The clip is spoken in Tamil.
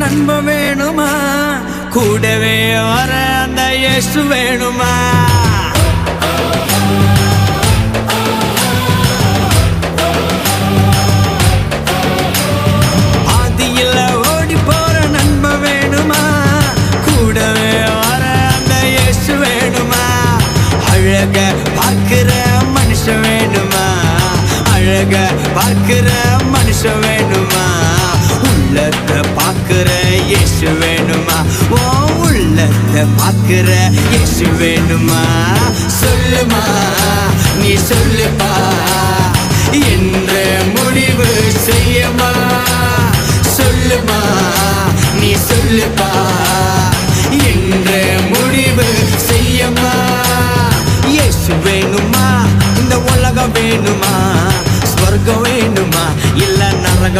நண்பன் வேணுமா, கூடவே வர அந்த இயேசு வேணுமா? ஆதியில ஓடி போற நண்பன் வேணுமா, கூடவே வர அந்த இயேசு வேணுமா? அழக பார்க்கிற மனுஷன் வேணுமா, அழக பார்க்கிற மனுஷன் வேணுமா? உள்ளத்தை பார்க்கிற இயேசு வேணுமா? ஓ உள்ளத்தை பார்க்கிற இயேசு வேணுமா? சொல்லுமா நீ சொல்லுப்பா, என்ற முடிவு செய்யமா?